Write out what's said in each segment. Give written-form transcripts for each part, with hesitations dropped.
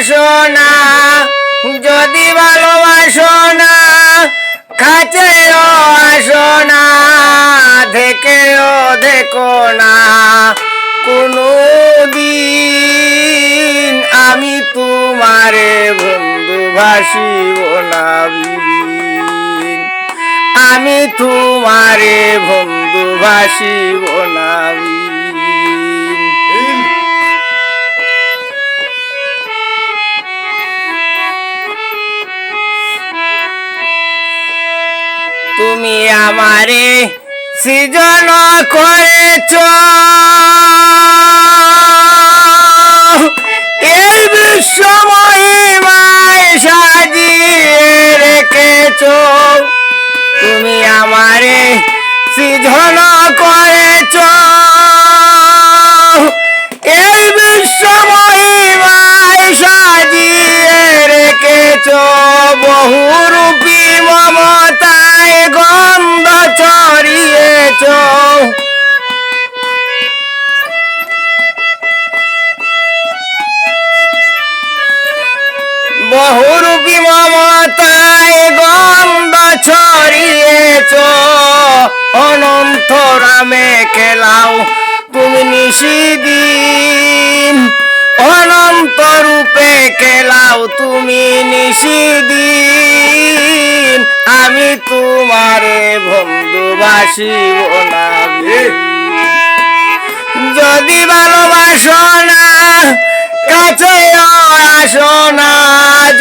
আসো না, যদি ভালোবাসো না কাছেও আসো না, থেকেও দেখো না কোনো দিন। আমি তোমারে বন্ধু ভাসিব না বিদিন, আমি তোমারে বন্ধু ভাসিব না বিদিন। তুমি আমারে সৃজন করেছ, এই বিশ্ব মহিমায় সাজিয়ে রেখেছ। তুমি আমারে সৃজন করেছ, এই বিশ্ব মহিমায় সাজিয়ে রেখেছ। বহুরূপী মমতায় গন্ধ ছড়িয়েছ, বহুরূপী মমতায় গন্ধ ছড়িয়েছ। অনন্ত রামে খেলাও তুমি নিশিদিন, অনন্ত রূপে খেলাও তুমি নিশিদিন। আমি তোমারে বন্ধু বাসিব না যদি ভালোবাসো না কাছেও আসো না,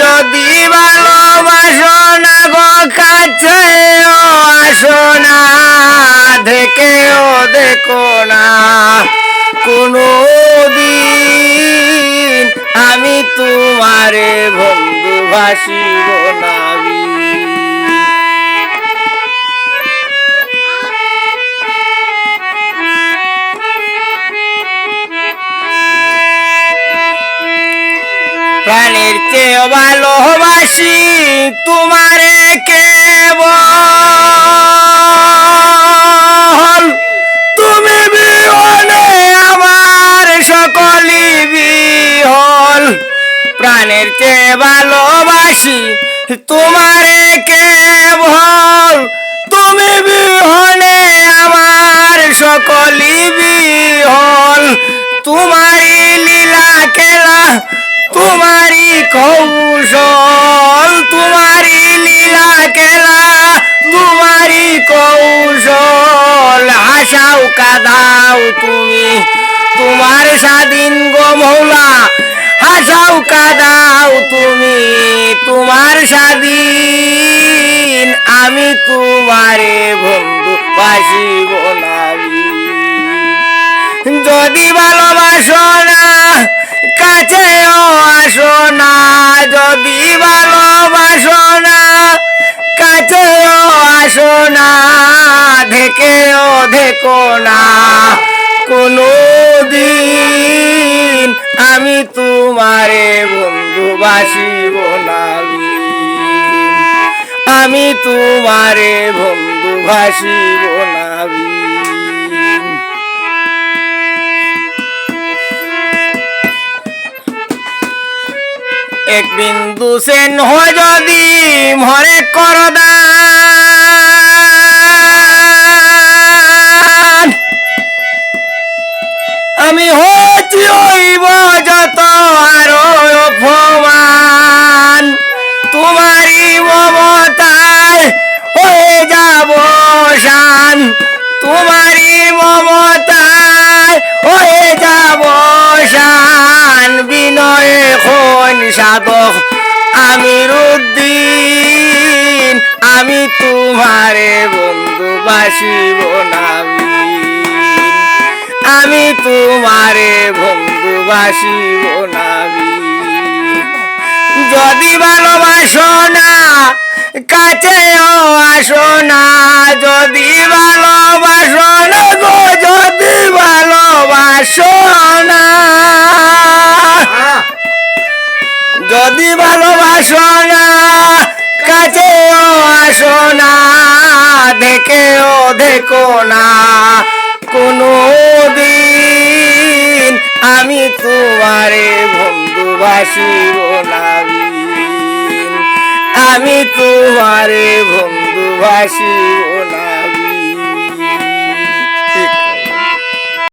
যদি ভালোবাসো না গো কাছেও আসো না, দেখেও দেখো না কোনো দিন। আমি তোমারে বন্ধু ভাসিব না প্রাণের চেয়ে ভালোবাসি তোমারে কেবল। তুমি বিহনে আমার সকলই বিহল, প্রাণের চেয়ে ভালোবাসি তোমারে কেবল। তুমি বিহনে আমার সকলই বিহল, তোমারই লীলা খেলা তোমারই কৌশল, তোমারই লীলা খেলা তোমারই কৌশল। হাসাও কাঁদাও তুমি তোমার স্বাধীন গো মৌলা, হাসাও কাঁদাও তুমি তোমার স্বাধীন। আমি তোমারে বন্ধু বাসিব না যদি ভালোবাসো না কাছেও আসো না, যদি ভালোবাসো না কাছেও আসো না, দেখেও দেখো না কোনো দিন। আমি তোমারে বন্ধু বাসিব না, আমি তোমারে বন্ধু বাসিব না। এক বিন্দু সেন হয় যদি মরে করদান, আমি হচ্ছি হইব যত আরো অপমান। তোমারই মমতায় হয়ে যাব শান, তোমারই মমতায় হয়ে যাব শান। বিনয় খন সাধক আমিরুদ্দিন, আমি তোমারে বন্ধু বাসিব না, আমি তোমারে বন্ধু বাসিব না। যদি ভালোবাসো না কাছেও আসো না, যদি ভালোবাসো না গো, যদি ভালোবাসো না, যদি ভালোবাসো না কাছেও আসো না, দেখেও দেখো না কোনো দিন। আমি তোমারে বন্ধু বন্ধু বাসিব না বিন। আমি তোমারে বন্ধু বাসিব না